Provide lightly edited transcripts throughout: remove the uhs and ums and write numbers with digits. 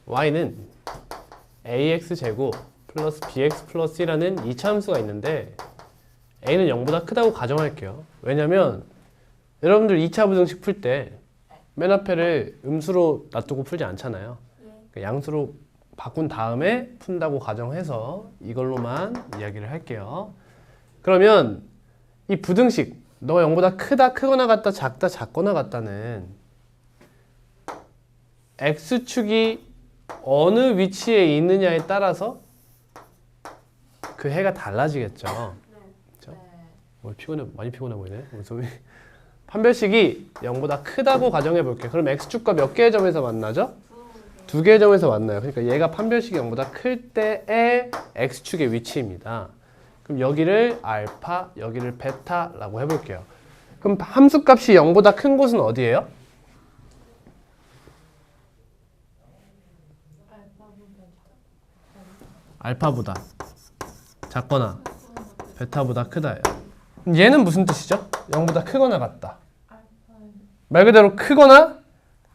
y는 ax제곱 플러스 bx 플러스 1라는 2차 함수가 있는데 a는 0보다 크다고 가정할게요. 왜냐면 여러분들 2차 부등식 풀 때 맨 앞에를 음수로 놔두고 풀지 않잖아요. 그러니까 양수로 바꾼 다음에 푼다고 가정해서 이걸로만 이야기를 할게요. 그러면 이 부등식 너가 0보다 크다, 크거나 같다, 작다, 작거나 같다는 x축이 어느 위치에 있느냐에 따라서 그 해가 달라지겠죠. 그렇죠? 피곤해, 많이 피곤해 보이네. 소위 판별식이 0보다 크다고 가정해 볼게요. 그럼 x축과 몇 개의 점에서 만나죠? 두 개의 점에서 만나요. 그러니까 얘가 판별식이 0보다 클 때의 x축의 위치입니다. 그럼 여기를 알파, 여기를 베타라고 해볼게요. 그럼 함수값이 0보다 큰 곳은 어디예요? 알파보다 작거나 베타보다 크다예요. 얘는 무슨 뜻이죠? 0보다 크거나 같다. 말 그대로 크거나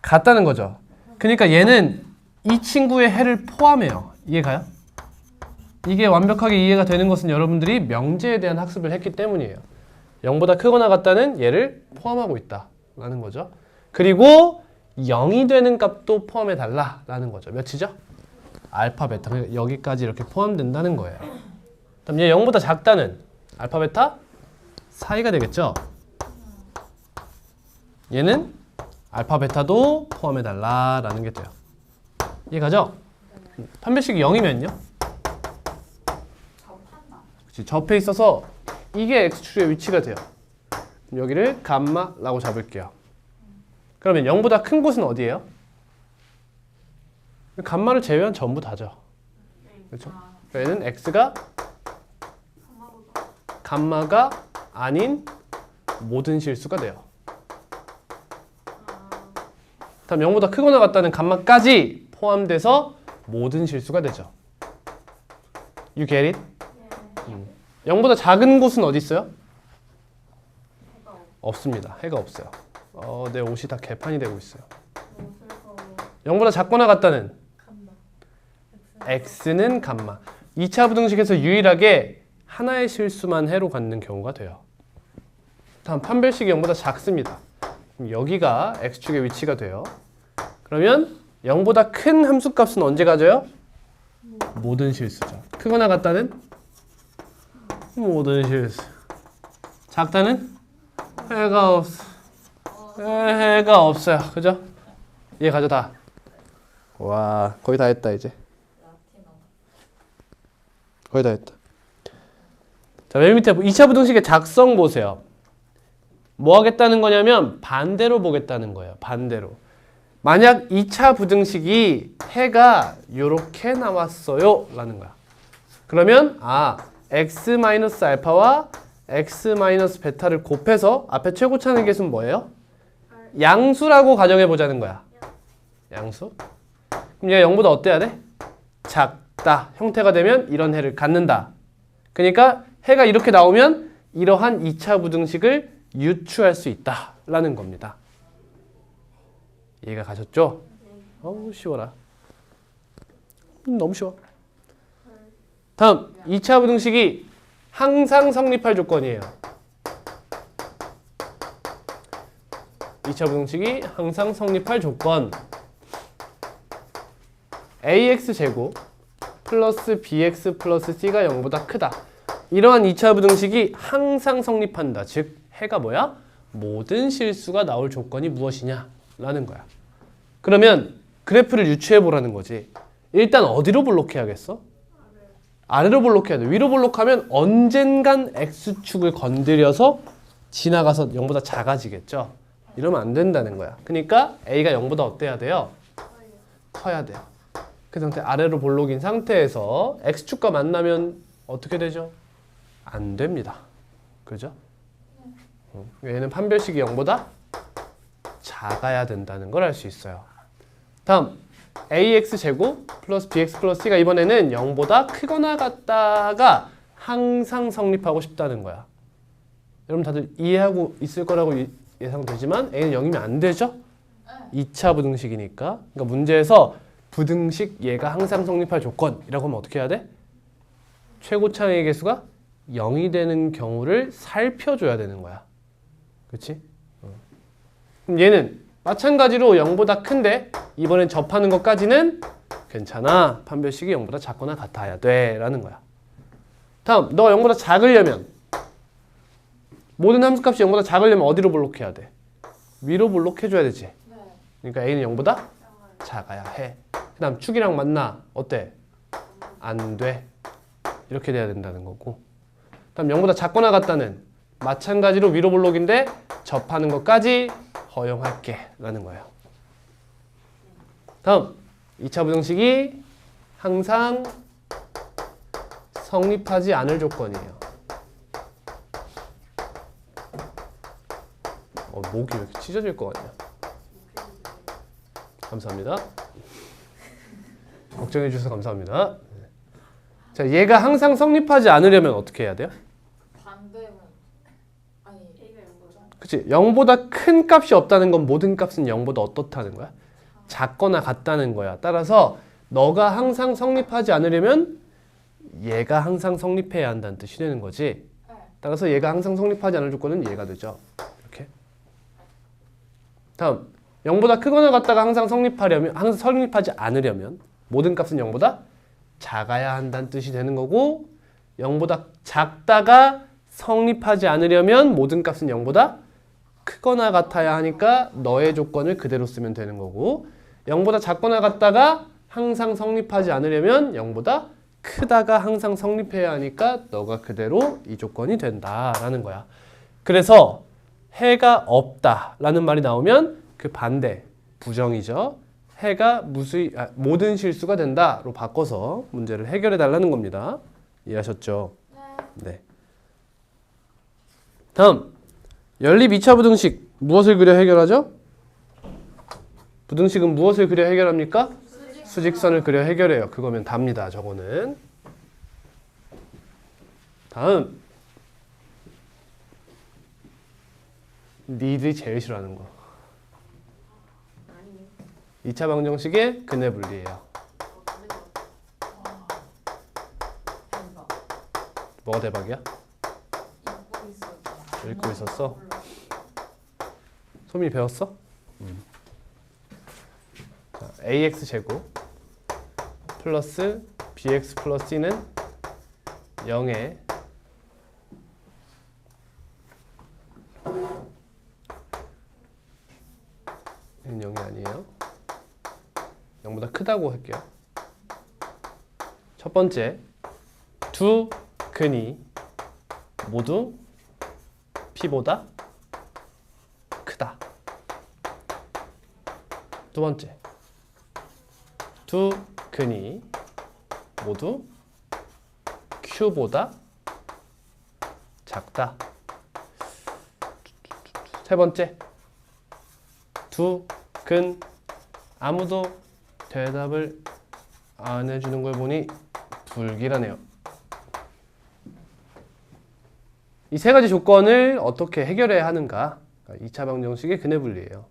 같다는 거죠. 그러니까 얘는 이 친구의 해를 포함해요. 이해가요? 이게 완벽하게 이해가 되는 것은 여러분들이 명제에 대한 학습을 했기 때문이에요. 0보다 크거나 같다는 얘를 포함하고 있다라는 거죠. 그리고 0이 되는 값도 포함해 달라라는 거죠. 몇이죠? 알파, 베타. 여기까지 이렇게 포함된다는 거예요. 그럼 얘 0보다 작다는 알파, 베타 사이가 되겠죠? 얘는 알파, 베타도 포함해 달라라는 게 돼요. 이해가죠? 판별식이 0이면요? 그치, 접해 있어서 이게 x축의 위치가 돼요. 여기를 감마라고 잡을게요. 그러면 0보다 큰 곳은 어디예요? 감마를 제외한 전부 다죠. 그렇죠? 얘는 x가 감마가 아닌 모든 실수가 돼요. 다음 0보다 크거나 같다는 감마까지 포함돼서 모든 실수가 되죠. You get it? 0보다 작은 곳은 어디 있어요? 없습니다. 해가 없어요. 내 옷이 다 개판이 되고 있어요. 0보다 작거나 같다는 x는 감마. 2차 부등식에서 유일하게 하나의 실수만 해로 갖는 경우가 돼요. 다음 판별식이 0보다 작습니다. 그럼 여기가 x축의 위치가 돼요. 그러면 0보다 큰 함수값은 언제 가져요? 모든 실수죠. 크거나 같다는 모든 실수. 작다는 해가 없어. 해가 없어요. 그죠? 얘 가져 다. 와, 거의 다 했다 이제. 거의 다 했다. 자, 맨 밑에 2차 부등식의 작성 보세요. 뭐 하겠다는 거냐면 반대로 보겠다는 거예요. 반대로. 만약 2차 부등식이 해가 요렇게 나왔어요 라는 거야. 그러면 x-알파와 x-베타를 곱해서 앞에 최고차는 계수는 뭐예요? 양수라고 가정해 보자는 거야. 양수. 그럼 얘가 0보다 어때야 돼? 작다 형태가 되면 이런 해를 갖는다. 그러니까 해가 이렇게 나오면 이러한 2차 부등식을 유추할 수 있다라는 겁니다. 이해가 가셨죠? 어우 쉬워라. 너무 쉬워. 다음 2차 부등식이 항상 성립할 조건이에요. 2차 부등식이 항상 성립할 조건. ax제곱 플러스 bx 플러스 c가 0보다 크다. 이러한 2차 부등식이 항상 성립한다. 즉 해가 뭐야? 모든 실수가 나올 조건이 무엇이냐? 라는 거야. 그러면 그래프를 유추해 보라는 거지. 일단 어디로 볼록해야겠어? 아래로 볼록해야 돼. 위로 볼록하면 언젠간 x축을 건드려서 지나가서 0보다 작아지겠죠. 이러면 안 된다는 거야. 그러니까 a가 0보다 어때야 돼요? 커야 돼요. 그 상태 아래로 볼록인 상태에서 x축과 만나면 어떻게 되죠? 안 됩니다. 그죠? 얘는 판별식이 0보다 작아야 된다는 걸 알 수 있어요. 다음 ax제곱 플러스 bx 플러스 c가 이번에는 0보다 크거나 같다가 항상 성립하고 싶다는 거야. 여러분 다들 이해하고 있을 거라고 예상되지만 a는 0이면 안 되죠? 2차 부등식이니까. 그러니까 문제에서 부등식 얘가 항상 성립할 조건이라고 하면 어떻게 해야 돼? 최고차의 개수가 0이 되는 경우를 살펴줘야 되는 거야. 그렇지? 그럼 얘는 마찬가지로 0보다 큰데 이번엔 접하는 것까지는 괜찮아. 판별식이 0보다 작거나 같아야 돼 라는 거야. 다음, 너 0보다 작으려면 모든 함수값이 0보다 작으려면 어디로 볼록해야 돼? 위로 볼록해줘야 되지. 그러니까 a는 0보다 작아야 해. 그 다음 축이랑 만나. 어때? 안 돼. 이렇게 돼야 된다는 거고. 다음 0보다 작거나 같다는 마찬가지로 위로 볼록인데 접하는 것까지 허용할게 라는 거예요. 다음 2차 부등식이 항상 성립하지 않을 조건이에요. 목이 왜 이렇게 찢어질 것 같냐. 감사합니다. 걱정해 주셔서 감사합니다. 자, 얘가 항상 성립하지 않으려면 어떻게 해야 돼요? 반대면 아니 A가 0보다 그치? 0보다 큰 값이 없다는 건 모든 값은 0보다 어떻다는 거야? 작거나 같다는 거야. 따라서 너가 항상 성립하지 않으려면 얘가 항상 성립해야 한다는 뜻이 되는 거지. 따라서 얘가 항상 성립하지 않을 조건은 얘가 되죠. 이렇게. 다음 0보다 크거나 같다가 항상 성립하지 않으려면 모든 값은 0보다 작아야 한다는 뜻이 되는 거고 0보다 작다가 성립하지 않으려면 모든 값은 0보다 크거나 같아야 하니까 너의 조건을 그대로 쓰면 되는 거고 0보다 작거나 같다가 항상 성립하지 않으려면 0보다 크다가 항상 성립해야 하니까 너가 그대로 이 조건이 된다라는 거야. 그래서 해가 없다라는 말이 나오면 그 반대, 부정이죠. 해가 모든 실수가 된다로 바꿔서 문제를 해결해 달라는 겁니다. 이해하셨죠? 네. 다음, 연립 2차 부등식 무엇을 그려 해결하죠? 부등식은 무엇을 그려 해결합니까? 수직선을 그려 해결해요. 그거면 답니다. 저거는. 다음, 니들이 제일 싫어하는 거. 2차 방정식의 근해 분리예요. 뭐가 대박이야? 읽고 있었어? 소민이 배웠어? 자, ax 제곱 플러스 bx 플러스 c는 0에 얘는 0이 아니에요. 0보다 크다고 할게요. 첫 번째, 두 근이 모두 P보다 크다. 두 번째, 두 근이 모두 Q보다 작다. 세 번째, 두 근 아무도 대답을 안 해주는 걸 보니 불길하네요. 이 세 가지 조건을 어떻게 해결해야 하는가? 2차 방정식의 근해 분리예요.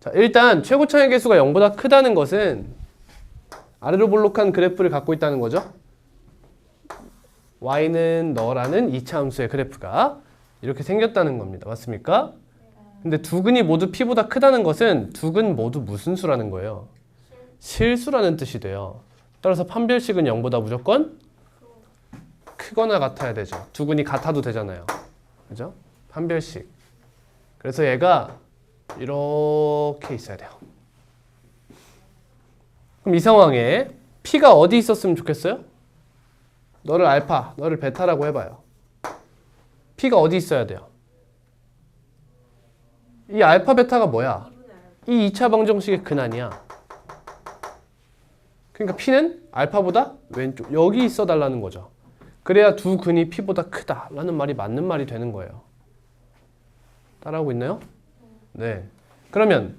자, 일단 최고차의 개수가 0보다 크다는 것은 아래로 볼록한 그래프를 갖고 있다는 거죠. y는 너라는 2차 함수의 그래프가 이렇게 생겼다는 겁니다. 맞습니까? 근데 두 근이 모두 P보다 크다는 것은 두 근 모두 무슨 수라는 거예요? 실수라는 뜻이 돼요. 따라서 판별식은 0보다 무조건 크거나 같아야 되죠. 두 근이 같아도 되잖아요. 그죠? 판별식. 그래서 얘가 이렇게 있어야 돼요. 그럼 이 상황에 P가 어디 있었으면 좋겠어요? 너를 알파, 너를 베타라고 해봐요. P가 어디 있어야 돼요? 이 알파, 베타가 뭐야? 이 2차 방정식의 근한이야. 그러니까 P는 알파보다 왼쪽, 여기 있어 달라는 거죠. 그래야 두 근이 P보다 크다라는 말이 맞는 말이 되는 거예요. 따라하고 있나요? 네. 그러면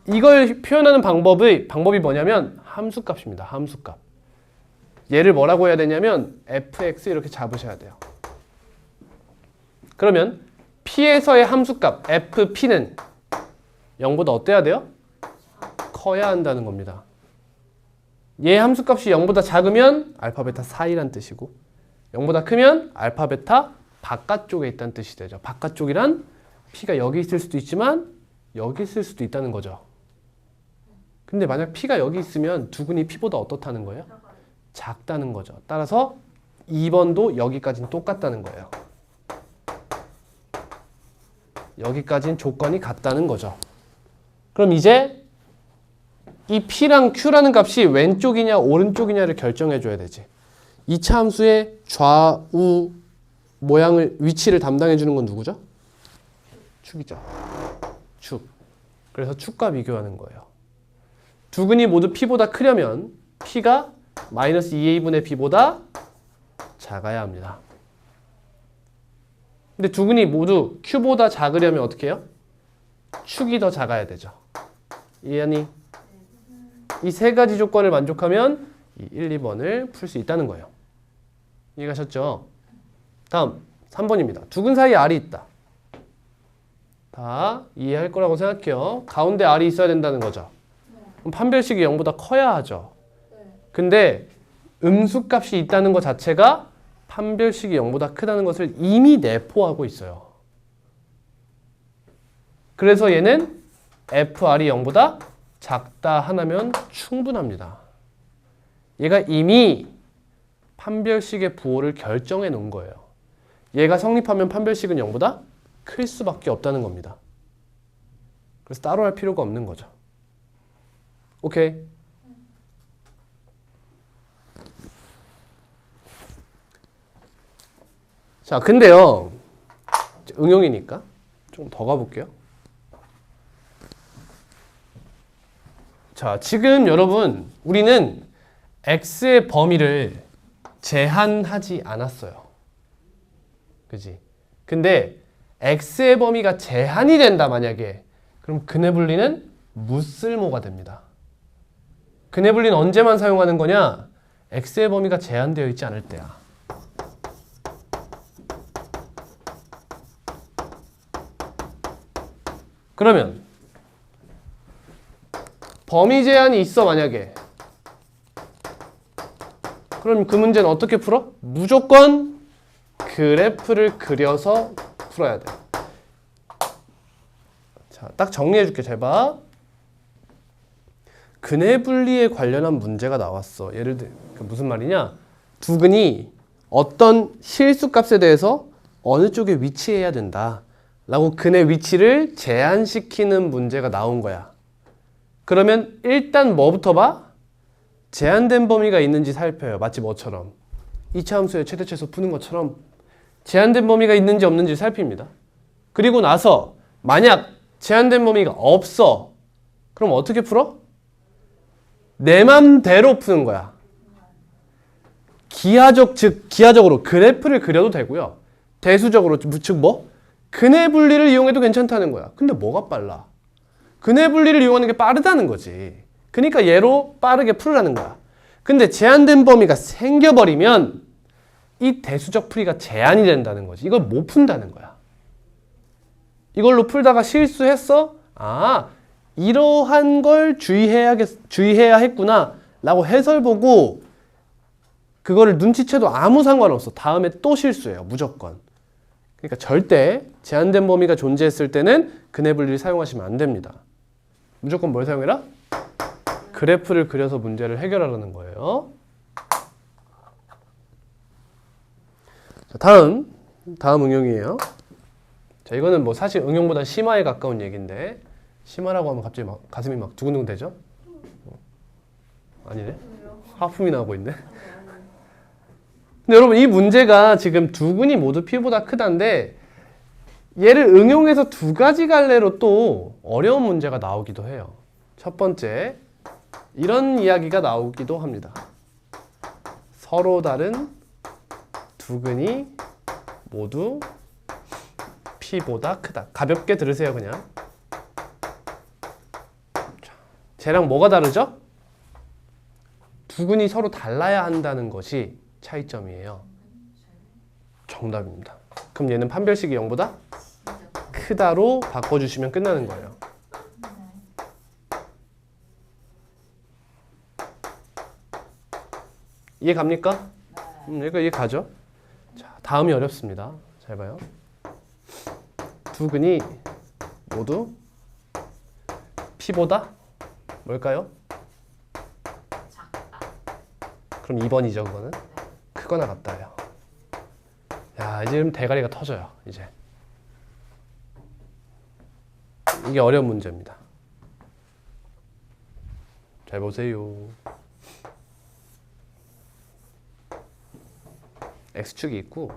이걸 표현하는 방법이 뭐냐면 함수값입니다. 함수값. 얘를 뭐라고 해야 되냐면 fx 이렇게 잡으셔야 돼요. 그러면 P에서의 함수값 fp는 0보다 어때야 돼요? 커야 한다는 겁니다. 얘 함수값이 0보다 작으면 알파 베타 사이란 뜻이고 0보다 크면 알파 베타 바깥쪽에 있다는 뜻이 되죠. 바깥쪽이란 P가 여기 있을 수도 있지만 여기 있을 수도 있다는 거죠. 근데 만약 P가 여기 있으면 두근이 P보다 어떻다는 거예요? 작다는 거죠. 따라서 2번도 여기까지는 똑같다는 거예요. 여기까지는 조건이 같다는 거죠. 그럼 이제 이 P랑 Q라는 값이 왼쪽이냐 오른쪽이냐를 결정해 줘야 되지. 2차 함수의 좌우 모양을 위치를 담당해 주는 건 누구죠? 축이죠. 축. 그래서 축과 비교하는 거예요. 두근이 모두 P보다 크려면 P가 마이너스 2A분의 B보다 작아야 합니다. 근데 두근이 모두 Q보다 작으려면 어떻게 해요? 축이 더 작아야 되죠. 이해하니? 이 세 가지 조건을 만족하면 이 1, 2번을 풀 수 있다는 거예요. 이해가셨죠? 다음 3번입니다. 두근 사이에 R이 있다. 다 이해할 거라고 생각해요. 가운데 R이 있어야 된다는 거죠. 그럼 판별식이 0보다 커야 하죠. 근데 음수값이 있다는 것 자체가 판별식이 0보다 크다는 것을 이미 내포하고 있어요. 그래서 얘는 FR이 0보다 작다 하나면 충분합니다. 얘가 이미 판별식의 부호를 결정해 놓은 거예요. 얘가 성립하면 판별식은 0보다 클 수밖에 없다는 겁니다. 그래서 따로 할 필요가 없는 거죠. 오케이. 자, 근데요. 응용이니까 좀 더 가볼게요. 자, 지금 여러분 우리는 x의 범위를 제한하지 않았어요. 그지? 근데 x의 범위가 제한이 된다 만약에 그럼 근해 분리는 무쓸모가 됩니다. 근해 분리는 언제만 사용하는 거냐? x의 범위가 제한되어 있지 않을 때야. 그러면 범위 제한이 있어 만약에 그럼 그 문제는 어떻게 풀어? 무조건 그래프를 그려서 풀어야 돼. 자, 딱 정리해 줄게. 잘 봐. 근해 분리에 관련한 문제가 나왔어. 예를 들어 무슨 말이냐? 두근이 어떤 실수값에 대해서 어느 쪽에 위치해야 된다 라고 근해 위치를 제한시키는 문제가 나온 거야. 그러면 일단 뭐부터 봐? 제한된 범위가 있는지 살펴요. 마치 뭐처럼 2차 함수의 최대 최소 푸는 것처럼 제한된 범위가 있는지 없는지 살핍니다. 그리고 나서 만약 제한된 범위가 없어. 그럼 어떻게 풀어? 내 맘대로 푸는 거야. 기하적으로 그래프를 그려도 되고요. 대수적으로 즉 뭐? 근해 분리를 이용해도 괜찮다는 거야. 근데 뭐가 빨라? 근해 분리를 이용하는 게 빠르다는 거지. 그러니까 얘로 빠르게 풀으라는 거야. 근데 제한된 범위가 생겨버리면 이 대수적 풀이가 제한이 된다는 거지. 이걸 못 푼다는 거야. 이걸로 풀다가 실수했어? 아, 이러한 걸 주의해야 했구나 라고 해설 보고 그거를 눈치채도 아무 상관없어. 다음에 또 실수해요. 무조건. 그러니까 절대 제한된 범위가 존재했을 때는 근해 분리를 사용하시면 안 됩니다. 무조건 뭘 사용해라? 그래프를 그려서 문제를 해결하라는 거예요. 자, 다음 응용이에요. 자, 이거는 뭐 사실 응용보다 심화에 가까운 얘기인데 심화라고 하면 갑자기 막 가슴이 막 두근두근 되죠? 아니네. 하품이 나고 있네. 근데 여러분 이 문제가 지금 두근이 모두 P보다 크다인데 얘를 응용해서 두 가지 갈래로 또 어려운 문제가 나오기도 해요. 첫 번째, 이런 이야기가 나오기도 합니다. 서로 다른 두근이 모두 P보다 크다. 가볍게 들으세요 그냥. 쟤랑 뭐가 다르죠? 두근이 서로 달라야 한다는 것이 차이점이에요. 정답입니다. 그럼 얘는 판별식이 0보다 크다로 바꿔주시면 끝나는 거예요. 이해 갑니까? 이거 이해 가죠? 자, 다음이 어렵습니다. 잘 봐요. 두 근이 모두 P보다 뭘까요? 작다. 그럼 2번이죠, 그거는. 크거나 같다예요. 야, 이제 좀 대가리가 터져요, 이제. 이게 어려운 문제입니다. 잘 보세요. X축이 있고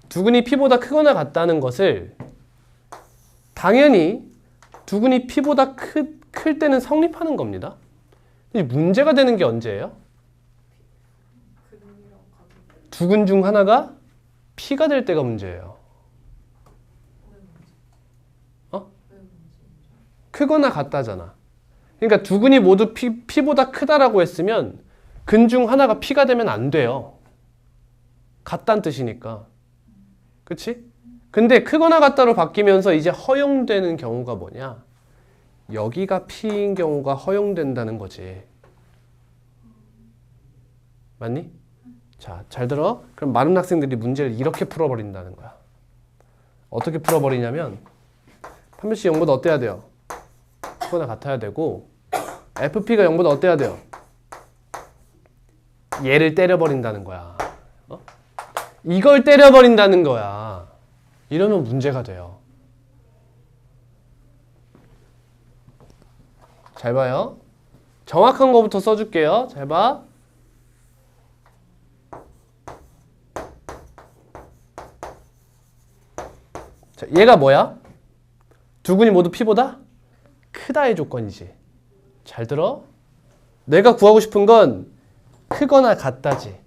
두근이 P보다 크거나 같다는 것을 당연히 두근이 P보다 클 때는 성립하는 겁니다. 이 문제가 되는 게 언제예요? 두근 중 하나가 P가 될 때가 문제예요. 크거나 같다잖아. 그러니까 두 근이 모두 P보다 크다라고 했으면 근 중 하나가 P가 되면 안 돼요. 같다는 뜻이니까. 그치? 근데 크거나 같다로 바뀌면서 이제 허용되는 경우가 뭐냐? 여기가 P인 경우가 허용된다는 거지. 맞니? 자, 잘 들어. 그럼 많은 학생들이 문제를 이렇게 풀어버린다는 거야. 어떻게 풀어버리냐면 판별식 0보다 어때야 돼요? 크거나 같아야 되고 FP가 0보다 어때야 돼요? 얘를 때려버린다는 거야. 이걸 때려버린다는 거야. 이러면 문제가 돼요. 잘 봐요. 정확한 거부터 써줄게요. 잘 봐. 자, 얘가 뭐야? 두 근이 모두 P보다 크다의 조건이지. 잘 들어. 내가 구하고 싶은 건 크거나 같다지.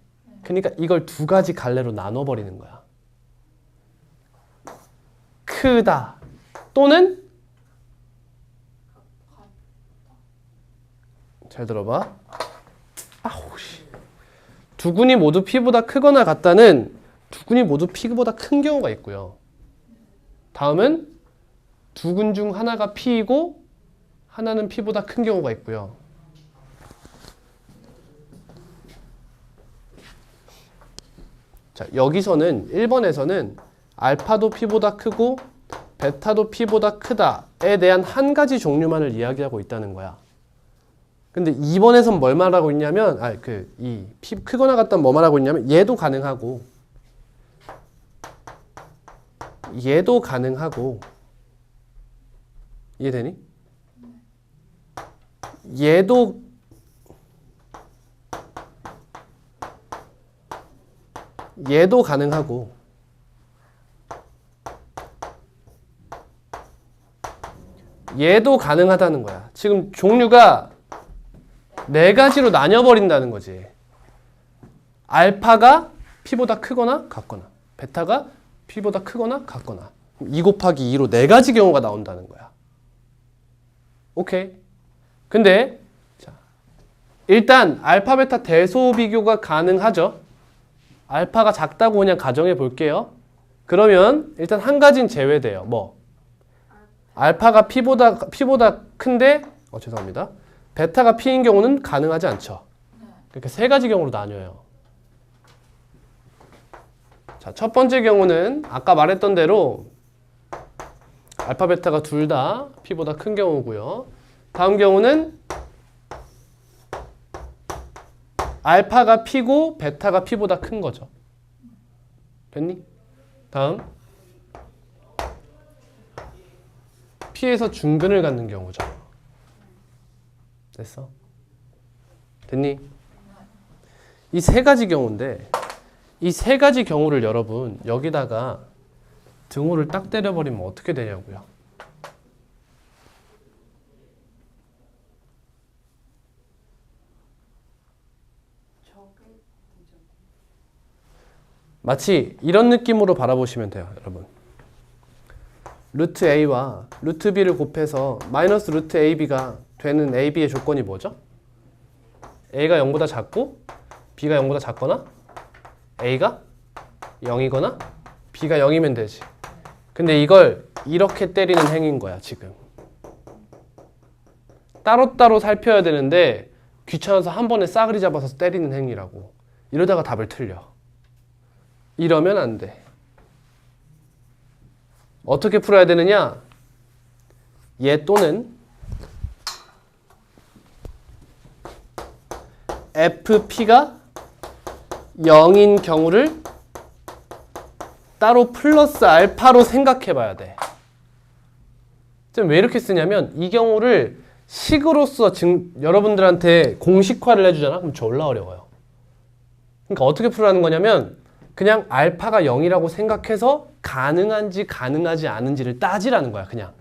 그러니까 이걸 두 가지 갈래로 나눠버리는 거야. 크다 또는 잘 들어봐. 아우씨. 두 근이 모두 P보다 크거나 같다는 두 근이 모두 P보다 큰 경우가 있고요. 다음은 두 근 중 하나가 P이고 하나는 P보다 큰 경우가 있고요. 자, 여기서는 1번에서는 알파도 P보다 크고 베타도 P보다 크다에 대한 한 가지 종류만을 이야기하고 있다는 거야. 근데 2번에선 뭘 말하고 있냐면 이 P 크거나 같다는 뭐 말하고 있냐면 얘도 가능하고 얘도 가능하고 이해되니? 얘도 가능하고 얘도 가능하다는 거야. 지금 종류가 네 가지로 나뉘어버린다는 거지. 알파가 P보다 크거나 같거나 베타가 P보다 크거나 같거나 2 곱하기 2로 네 가지 경우가 나온다는 거야. 오케이. 근데 자, 일단 알파 베타 대소 비교가 가능하죠. 알파가 작다고 그냥 가정해 볼게요. 그러면 일단 한 가지는 제외돼요. 뭐? 알파가 P보다 큰데 죄송합니다. 베타가 P인 경우는 가능하지 않죠. 그러니까 세 가지 경우로 나뉘어요. 자, 첫 번째 경우는 아까 말했던 대로 알파 베타가 둘 다 P보다 큰 경우고요. 다음 경우는 알파가 P고 베타가 P보다 큰 거죠. 됐니? 다음 P에서 중근을 갖는 경우죠. 됐어? 됐니? 이 세 가지 경우인데 이 세 가지 경우를 여러분 여기다가 등호를 딱 때려버리면 어떻게 되냐고요. 마치 이런 느낌으로 바라보시면 돼요, 여러분. 루트 A와 루트 B를 곱해서 마이너스 루트 AB가 되는 AB의 조건이 뭐죠? A가 0보다 작고 B가 0보다 작거나 A가 0이거나 B가 0이면 되지. 근데 이걸 이렇게 때리는 행위인 거야, 지금. 따로따로 살펴야 되는데 귀찮아서 한 번에 싸그리 잡아서 때리는 행위라고. 이러다가 답을 틀려. 이러면 안 돼. 어떻게 풀어야 되느냐? 얘 또는 FP가 0인 경우를 따로 플러스 알파로 생각해 봐야 돼. 지금 왜 이렇게 쓰냐면 이 경우를 식으로서 여러분들한테 공식화를 해주잖아? 그럼 졸라 어려워요. 그러니까 어떻게 풀라는 거냐면 그냥 알파가 0이라고 생각해서 가능한지 가능하지 않은지를 따지라는 거야, 그냥.